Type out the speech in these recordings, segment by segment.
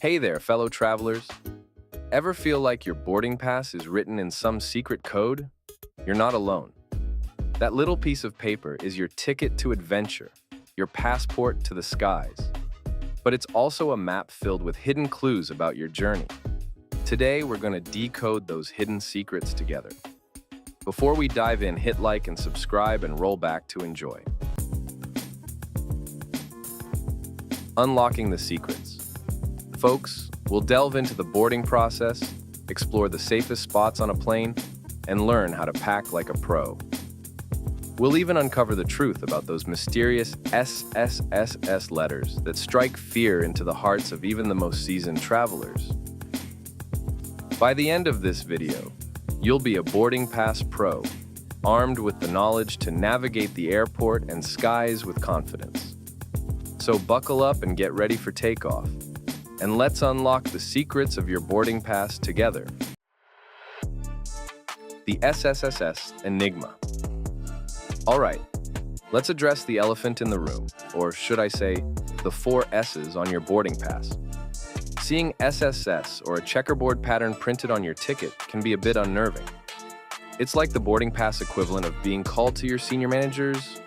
Hey there, fellow travelers. Ever feel like your boarding pass is written in some secret code? You're not alone. That little piece of paper is your ticket to adventure, your passport to the skies. But it's also a map filled with hidden clues about your journey. Today, we're going to decode those hidden secrets together. Before we dive in, hit like and subscribe and roll back to enjoy. Unlocking the secrets. Folks, we'll delve into the boarding process, explore the safest spots on a plane, and learn how to pack like a pro. We'll even uncover the truth about those mysterious SSSS letters that strike fear into the hearts of even the most seasoned travelers. By the end of this video, you'll be a boarding pass pro, armed with the knowledge to navigate the airport and skies with confidence. So buckle up and get ready for takeoff, and let's unlock the secrets of your boarding pass together. The SSSS Enigma. All right, let's address the elephant in the room, or should I say, the 4 S's on your boarding pass. Seeing SSS or a checkerboard pattern printed on your ticket can be a bit unnerving. It's like the boarding pass equivalent of being called to your senior manager's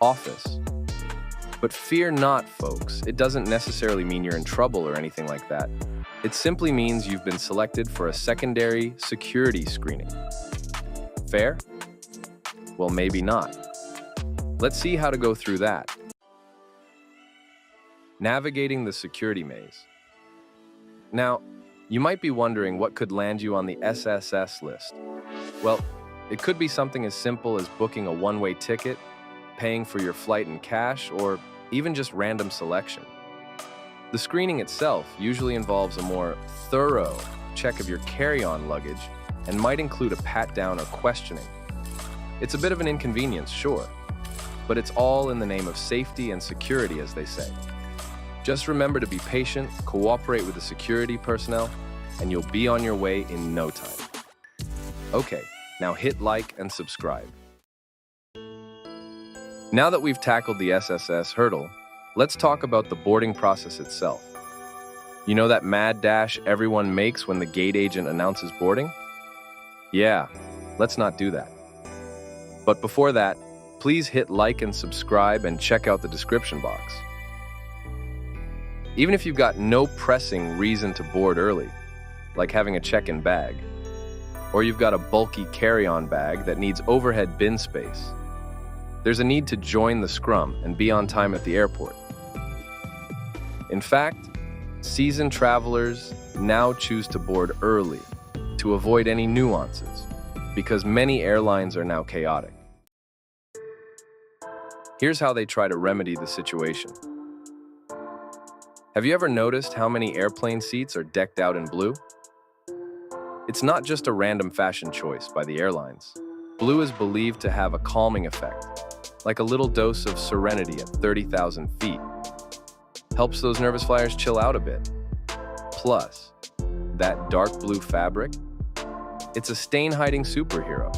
office. But fear not, folks. It doesn't necessarily mean you're in trouble or anything like that. It simply means you've been selected for a secondary security screening. Fair? Well, maybe not. Let's see how to go through that. Navigating the security maze. Now, you might be wondering what could land you on the SSS list. Well, it could be something as simple as booking a one-way ticket, paying for your flight in cash, or even just random selection. The screening itself usually involves a more thorough check of your carry-on luggage and might include a pat-down or questioning. It's a bit of an inconvenience, sure, but it's all in the name of safety and security, as they say. Just remember to be patient, cooperate with the security personnel, and you'll be on your way in no time. Okay, now hit like and subscribe. Now that we've tackled the SSS hurdle, let's talk about the boarding process itself. You know that mad dash everyone makes when the gate agent announces boarding? Yeah, let's not do that. But before that, please hit like and subscribe and check out the description box. Even if you've got no pressing reason to board early, like having a check-in bag, or you've got a bulky carry-on bag that needs overhead bin space, there's a need to join the scrum and be on time at the airport. In fact, seasoned travelers now choose to board early to avoid any nuances, because many airlines are now chaotic. Here's how they try to remedy the situation. Have you ever noticed how many airplane seats are decked out in blue? It's not just a random fashion choice by the airlines. Blue is believed to have a calming effect, like a little dose of serenity at 30,000 feet. Helps those nervous flyers chill out a bit. Plus, that dark blue fabric, it's a stain-hiding superhero.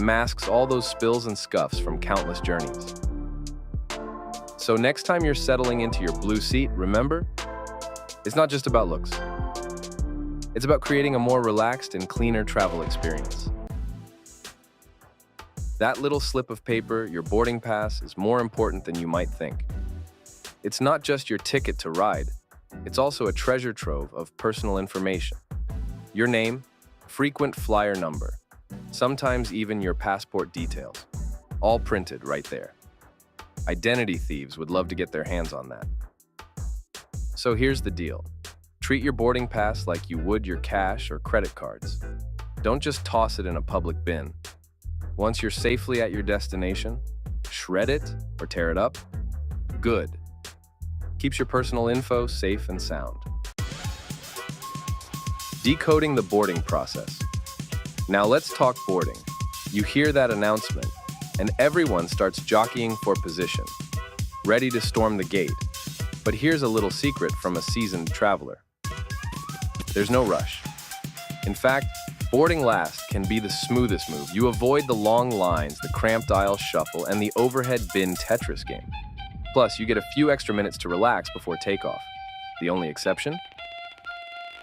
Masks all those spills and scuffs from countless journeys. So next time you're settling into your blue seat, remember, it's not just about looks. It's about creating a more relaxed and cleaner travel experience. That little slip of paper, your boarding pass, is more important than you might think. It's not just your ticket to ride, it's also a treasure trove of personal information. Your name, frequent flyer number, sometimes even your passport details, all printed right there. Identity thieves would love to get their hands on that. So here's the deal. Treat your boarding pass like you would your cash or credit cards. Don't just toss it in a public bin. Once you're safely at your destination, shred it or tear it up. Good. Keeps your personal info safe and sound. Decoding the boarding process. Now let's talk boarding. You hear that announcement, and everyone starts jockeying for position, ready to storm the gate. But here's a little secret from a seasoned traveler. There's no rush. In fact, boarding last can be the smoothest move. You avoid the long lines, the cramped aisle shuffle, and the overhead bin Tetris game. Plus, you get a few extra minutes to relax before takeoff. The only exception?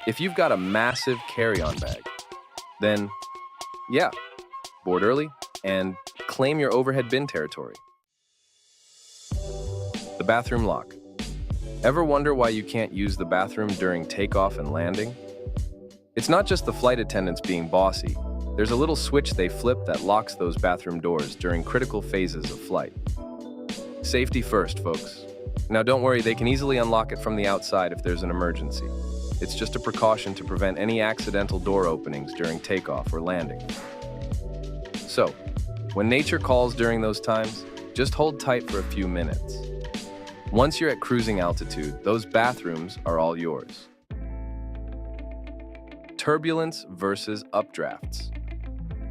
If you've got a massive carry-on bag, then, yeah, board early and claim your overhead bin territory. The bathroom lock. Ever wonder why you can't use the bathroom during takeoff and landing? It's not just the flight attendants being bossy. There's a little switch they flip that locks those bathroom doors during critical phases of flight. Safety first, folks. Now don't worry, they can easily unlock it from the outside if there's an emergency. It's just a precaution to prevent any accidental door openings during takeoff or landing. So, when nature calls during those times, just hold tight for a few minutes. Once you're at cruising altitude, those bathrooms are all yours. Turbulence versus updrafts.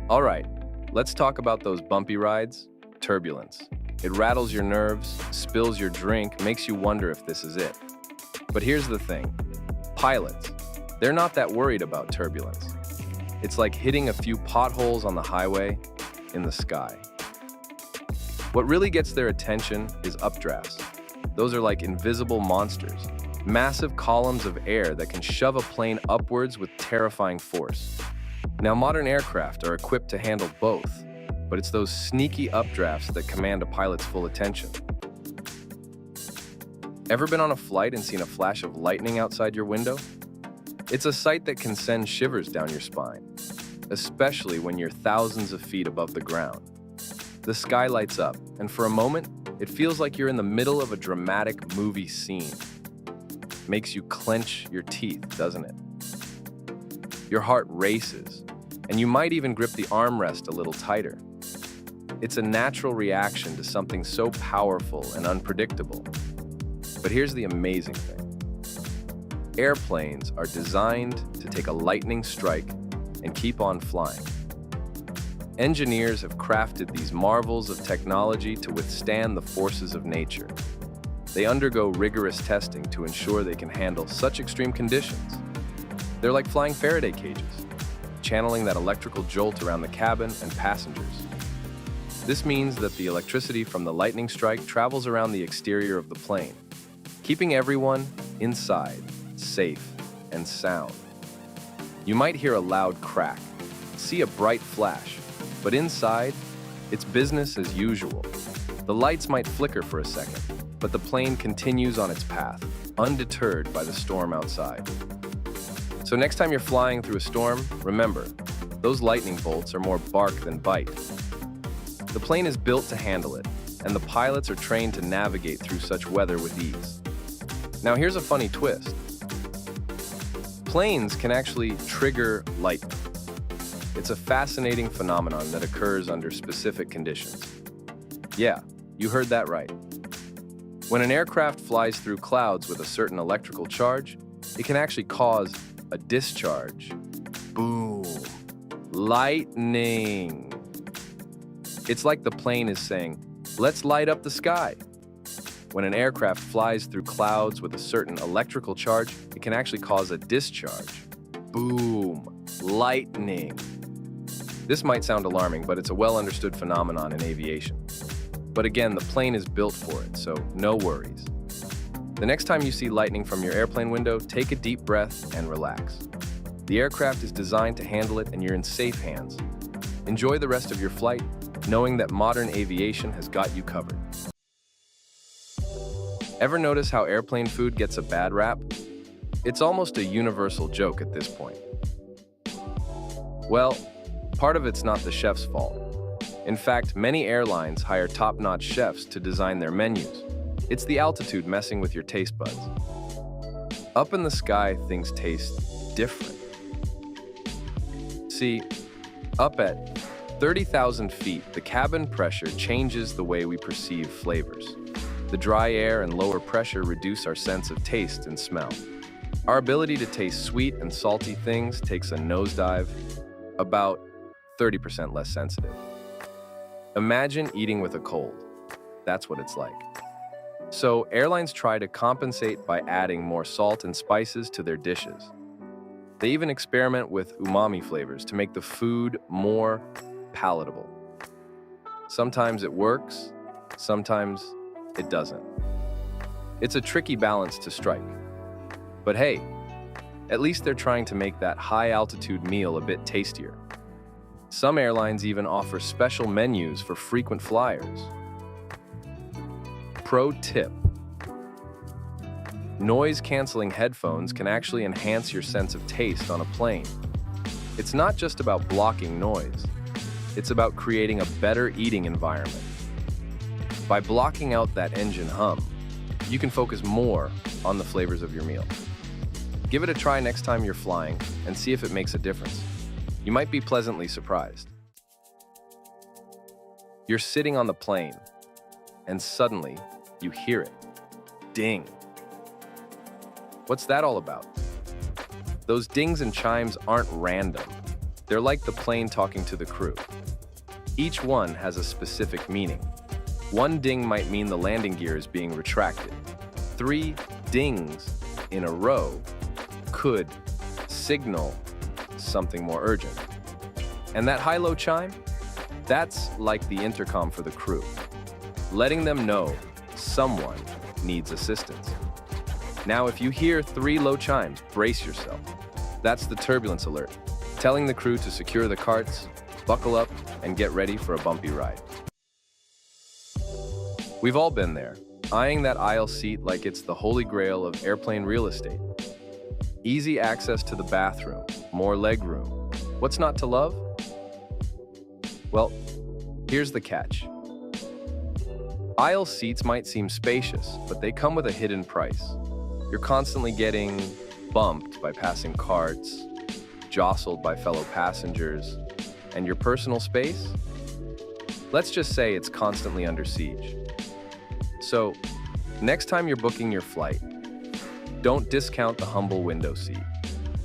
All right, let's talk about those bumpy rides. Turbulence. It rattles your nerves, spills your drink, makes you wonder if this is it. But here's the thing. Pilots, they're not that worried about turbulence. It's like hitting a few potholes on the highway in the sky. What really gets their attention is updrafts. Those are like invisible monsters, massive columns of air that can shove a plane upwards with terrifying force. Now, modern aircraft are equipped to handle both, but it's those sneaky updrafts that command a pilot's full attention. Ever been on a flight and seen a flash of lightning outside your window? It's a sight that can send shivers down your spine, especially when you're thousands of feet above the ground. The sky lights up, and for a moment, it feels like you're in the middle of a dramatic movie scene. Makes you clench your teeth, doesn't it? Your heart races, and you might even grip the armrest a little tighter. It's a natural reaction to something so powerful and unpredictable. But here's the amazing thing. Airplanes are designed to take a lightning strike and keep on flying. Engineers have crafted these marvels of technology to withstand the forces of nature. They undergo rigorous testing to ensure they can handle such extreme conditions. They're like flying Faraday cages, channeling that electrical jolt around the cabin and passengers. This means that the electricity from the lightning strike travels around the exterior of the plane, keeping everyone inside, safe and sound. You might hear a loud crack, see a bright flash, but inside, it's business as usual. The lights might flicker for a second, but the plane continues on its path, undeterred by the storm outside. So next time you're flying through a storm, remember, those lightning bolts are more bark than bite. The plane is built to handle it, and the pilots are trained to navigate through such weather with ease. Now here's a funny twist. Planes can actually trigger lightning. It's a fascinating phenomenon that occurs under specific conditions. Yeah, you heard that right. When an aircraft flies through clouds with a certain electrical charge, it can actually cause a discharge. Boom. Lightning. It's like the plane is saying, let's light up the sky. When an aircraft flies through clouds with a certain electrical charge, it can actually cause a discharge. Boom. Lightning. This might sound alarming, but it's a well-understood phenomenon in aviation. But again, the plane is built for it, so no worries. The next time you see lightning from your airplane window, take a deep breath and relax. The aircraft is designed to handle it and you're in safe hands. Enjoy the rest of your flight, knowing that modern aviation has got you covered. Ever notice how airplane food gets a bad rap? It's almost a universal joke at this point. Well, part of it's not the chef's fault. In fact, many airlines hire top-notch chefs to design their menus. It's the altitude messing with your taste buds. Up in the sky, things taste different. See, up at 30,000 feet, the cabin pressure changes the way we perceive flavors. The dry air and lower pressure reduce our sense of taste and smell. Our ability to taste sweet and salty things takes a nosedive, about 30% less sensitive. Imagine eating with a cold. That's what it's like. So airlines try to compensate by adding more salt and spices to their dishes. They even experiment with umami flavors to make the food more palatable. Sometimes it works, sometimes it doesn't. It's a tricky balance to strike. But hey, at least they're trying to make that high-altitude meal a bit tastier. Some airlines even offer special menus for frequent flyers. Pro tip: noise-canceling headphones can actually enhance your sense of taste on a plane. It's not just about blocking noise. It's about creating a better eating environment. By blocking out that engine hum, you can focus more on the flavors of your meal. Give it a try next time you're flying and see if it makes a difference. You might be pleasantly surprised. You're sitting on the plane, and suddenly you hear it. Ding. What's that all about? Those dings and chimes aren't random. They're like the plane talking to the crew. Each one has a specific meaning. One ding might mean the landing gear is being retracted. 3 dings in a row could signal something more urgent. And that high-low chime? That's like the intercom for the crew, letting them know someone needs assistance. Now, if you hear 3 low chimes, brace yourself. That's the turbulence alert, telling the crew to secure the carts, buckle up, and get ready for a bumpy ride. We've all been there, eyeing that aisle seat like it's the holy grail of airplane real estate. Easy access to the bathroom, more legroom. What's not to love? Well, here's the catch. Aisle seats might seem spacious, but they come with a hidden price. You're constantly getting bumped by passing carts, jostled by fellow passengers, and your personal space? Let's just say it's constantly under siege. So, next time you're booking your flight, don't discount the humble window seat.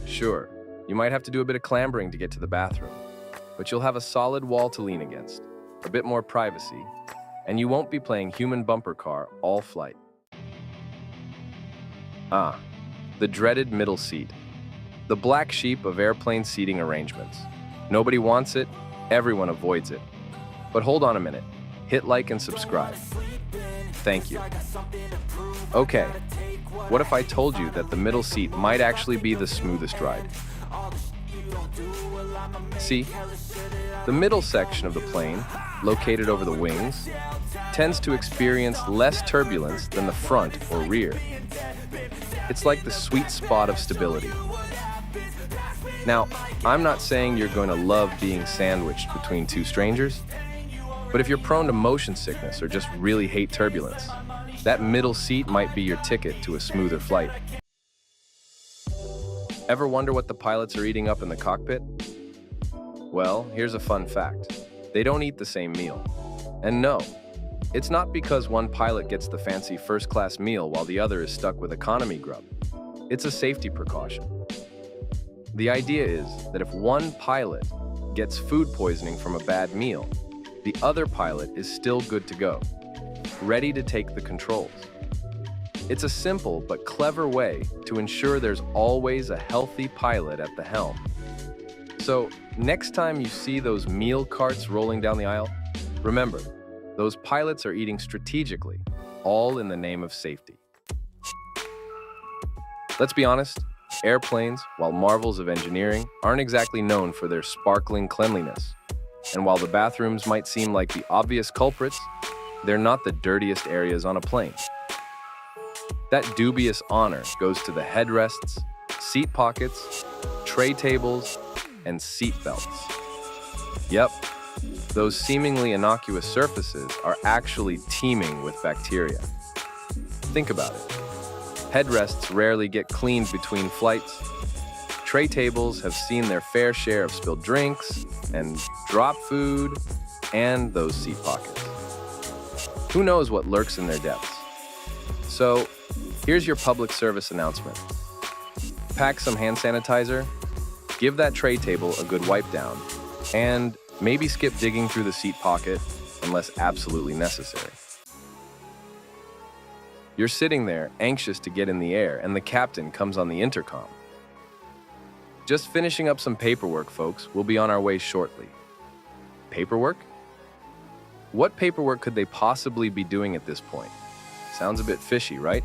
Sure, you might have to do a bit of clambering to get to the bathroom, but you'll have a solid wall to lean against, a bit more privacy, and you won't be playing human bumper car all flight. The dreaded middle seat. The black sheep of airplane seating arrangements. Nobody wants it, everyone avoids it. But hold on a minute. Hit like and subscribe. Thank you. Okay, what if I told you that the middle seat might actually be the smoothest ride? See, the middle section of the plane, located over the wings, tends to experience less turbulence than the front or rear. It's like the sweet spot of stability. Now, I'm not saying you're going to love being sandwiched between 2 strangers, but if you're prone to motion sickness or just really hate turbulence, that middle seat might be your ticket to a smoother flight. Ever wonder what the pilots are eating up in the cockpit? Well, here's a fun fact. They don't eat the same meal. And no, it's not because one pilot gets the fancy first-class meal while the other is stuck with economy grub. It's a safety precaution. The idea is that if one pilot gets food poisoning from a bad meal, the other pilot is still good to go, ready to take the controls. It's a simple but clever way to ensure there's always a healthy pilot at the helm. So, next time you see those meal carts rolling down the aisle, remember, those pilots are eating strategically, all in the name of safety. Let's be honest, airplanes, while marvels of engineering, aren't exactly known for their sparkling cleanliness. And while the bathrooms might seem like the obvious culprits, they're not the dirtiest areas on a plane. That dubious honor goes to the headrests, seat pockets, tray tables, and seat belts. Yep, those seemingly innocuous surfaces are actually teeming with bacteria. Think about it. Headrests rarely get cleaned between flights. Tray tables have seen their fair share of spilled drinks and drop food and those seat pockets. Who knows what lurks in their depths? So, here's your public service announcement. Pack some hand sanitizer, give that tray table a good wipe down, and maybe skip digging through the seat pocket unless absolutely necessary. You're sitting there, anxious to get in the air, and the captain comes on the intercom. Just finishing up some paperwork, folks. We'll be on our way shortly. Paperwork? What paperwork could they possibly be doing at this point? Sounds a bit fishy, right?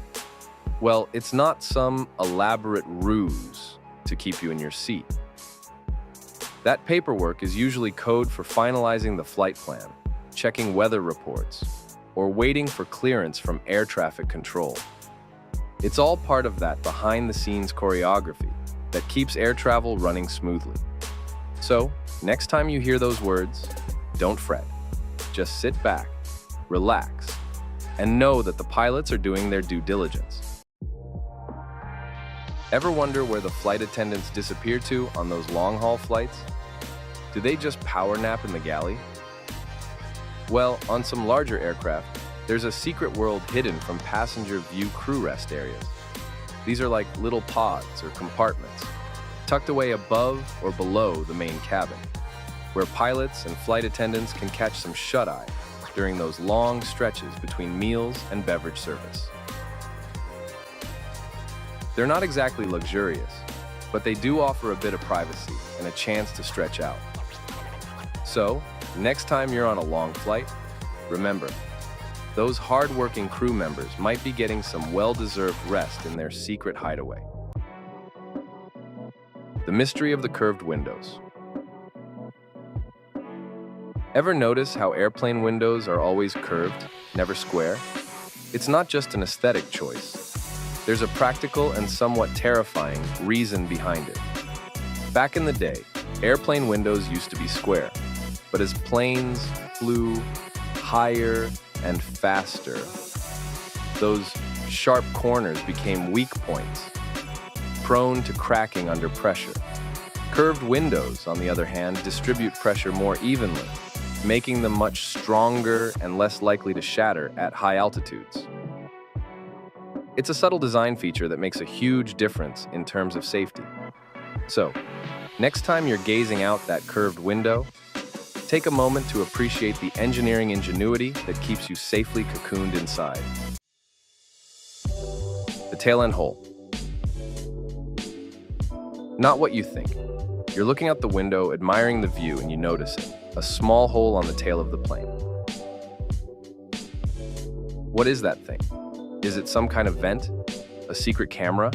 Well, it's not some elaborate ruse to keep you in your seat. That paperwork is usually code for finalizing the flight plan, checking weather reports, or waiting for clearance from air traffic control. It's all part of that behind-the-scenes choreography that keeps air travel running smoothly. So, next time you hear those words, don't fret. Just sit back, relax, and know that the pilots are doing their due diligence. Ever wonder where the flight attendants disappear to on those long-haul flights? Do they just power nap in the galley? Well, on some larger aircraft, there's a secret world hidden from passenger view crew rest areas. These are like little pods or compartments, tucked away above or below the main cabin, where pilots and flight attendants can catch some shut-eye during those long stretches between meals and beverage service. They're not exactly luxurious, but they do offer a bit of privacy and a chance to stretch out. So, next time you're on a long flight, remember, those hard-working crew members might be getting some well-deserved rest in their secret hideaway. The mystery of the curved windows. Ever notice how airplane windows are always curved, never square? It's not just an aesthetic choice. There's a practical and somewhat terrifying reason behind it. Back in the day, airplane windows used to be square, but as planes flew higher and faster, those sharp corners became weak points, prone to cracking under pressure. Curved windows, on the other hand, distribute pressure more evenly, making them much stronger and less likely to shatter at high altitudes. It's a subtle design feature that makes a huge difference in terms of safety. So, next time you're gazing out that curved window, take a moment to appreciate the engineering ingenuity that keeps you safely cocooned inside. The tail end hole. Not what you think. You're looking out the window, admiring the view, and you notice it. A small hole on the tail of the plane. What is that thing? Is it some kind of vent? A secret camera?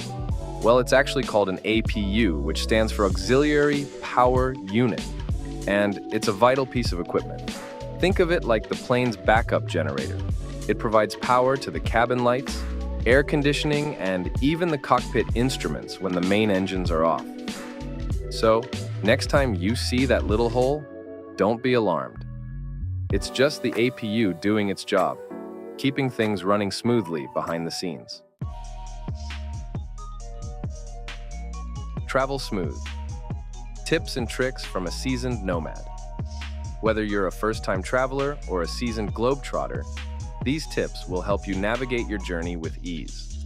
Well, it's actually called an APU, which stands for Auxiliary Power Unit, and it's a vital piece of equipment. Think of it like the plane's backup generator. It provides power to the cabin lights, air conditioning, and even the cockpit instruments when the main engines are off. So, next time you see that little hole, don't be alarmed. It's just the APU doing its job, keeping things running smoothly behind the scenes. Travel smooth. Tips and tricks from a seasoned nomad. Whether you're a first-time traveler or a seasoned globetrotter, these tips will help you navigate your journey with ease.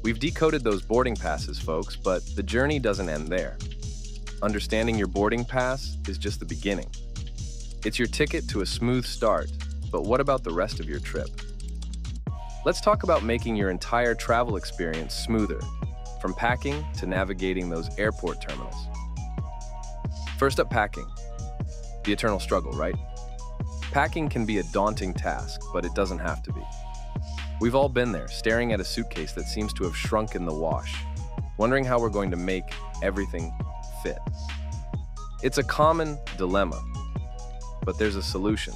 We've decoded those boarding passes, folks, but the journey doesn't end there. Understanding your boarding pass is just the beginning. It's your ticket to a smooth start, but what about the rest of your trip? Let's talk about making your entire travel experience smoother, from packing to navigating those airport terminals. First up, packing. The eternal struggle, right? Packing can be a daunting task, but it doesn't have to be. We've all been there, staring at a suitcase that seems to have shrunk in the wash, wondering how we're going to make everything fit. It's a common dilemma, but there's a solution.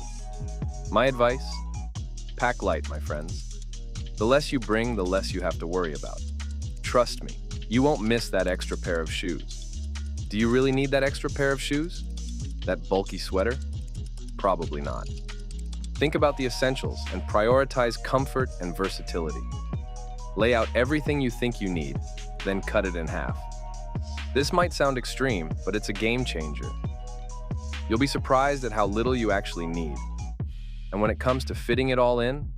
My advice? Pack light, my friends. The less you bring, the less you have to worry about. Trust me, you won't miss that extra pair of shoes. Do you really need that extra pair of shoes? That bulky sweater? Probably not. Think about the essentials and prioritize comfort and versatility. Lay out everything you think you need, then cut it in half. This might sound extreme, but it's a game changer. You'll be surprised at how little you actually need. And when it comes to fitting it all in,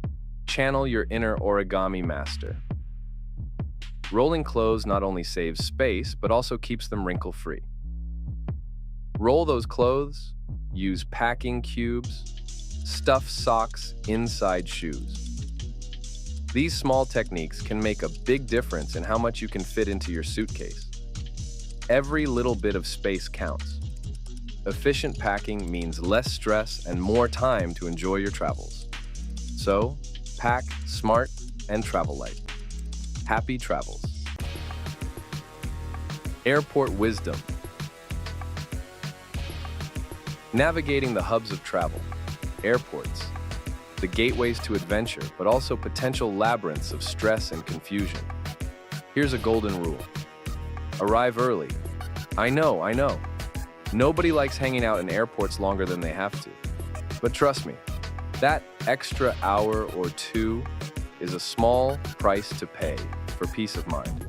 channel your inner origami master. Rolling clothes not only saves space, but also keeps them wrinkle-free. Roll those clothes, use packing cubes, stuff socks inside shoes. These small techniques can make a big difference in how much you can fit into your suitcase. Every little bit of space counts. Efficient packing means less stress and more time to enjoy your travels. So, pack smart and travel light. Happy travels. Airport wisdom. Navigating the hubs of travel, airports, the gateways to adventure, but also potential labyrinths of stress and confusion. Here's a golden rule. Arrive early. I know. Nobody likes hanging out in airports longer than they have to. But trust me, that extra hour or two is a small price to pay for peace of mind.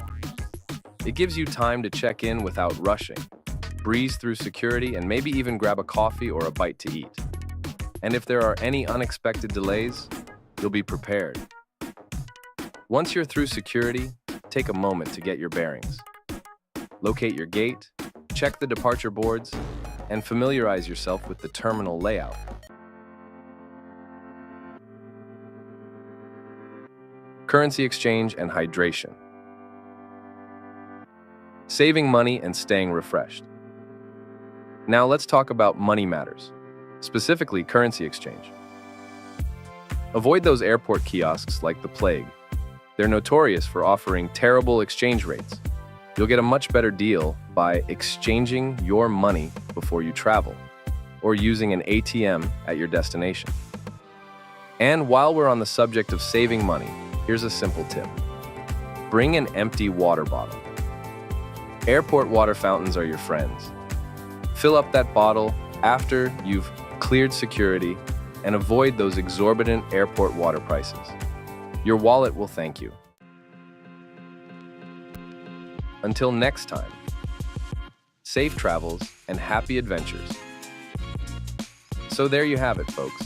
It gives you time to check in without rushing, breeze through security, and maybe even grab a coffee or a bite to eat. And if there are any unexpected delays, you'll be prepared. Once you're through security, take a moment to get your bearings. Locate your gate, check the departure boards, and familiarize yourself with the terminal layout. Currency exchange and hydration. Saving money and staying refreshed. Now let's talk about money matters, specifically currency exchange. Avoid those airport kiosks like the plague. They're notorious for offering terrible exchange rates. You'll get a much better deal by exchanging your money before you travel, or using an ATM at your destination. And while we're on the subject of saving money, here's a simple tip. Bring an empty water bottle. Airport water fountains are your friends. Fill up that bottle after you've cleared security and avoid those exorbitant airport water prices. Your wallet will thank you. Until next time, safe travels and happy adventures. So there you have it, folks.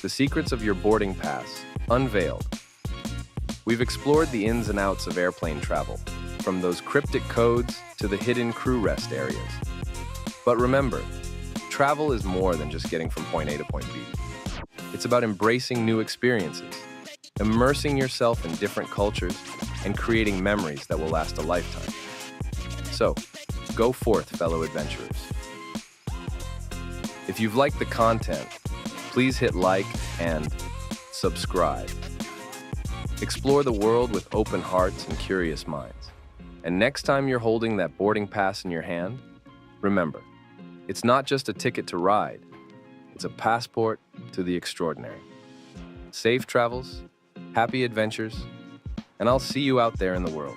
The secrets of your boarding pass, unveiled. We've explored the ins and outs of airplane travel, from those cryptic codes to the hidden crew rest areas. But remember, travel is more than just getting from point A to point B. It's about embracing new experiences, immersing yourself in different cultures, and creating memories that will last a lifetime. So, go forth, fellow adventurers. If you've liked the content, please hit like and subscribe. Explore the world with open hearts and curious minds. And next time you're holding that boarding pass in your hand, remember, it's not just a ticket to ride, it's a passport to the extraordinary. Safe travels, happy adventures, and I'll see you out there in the world.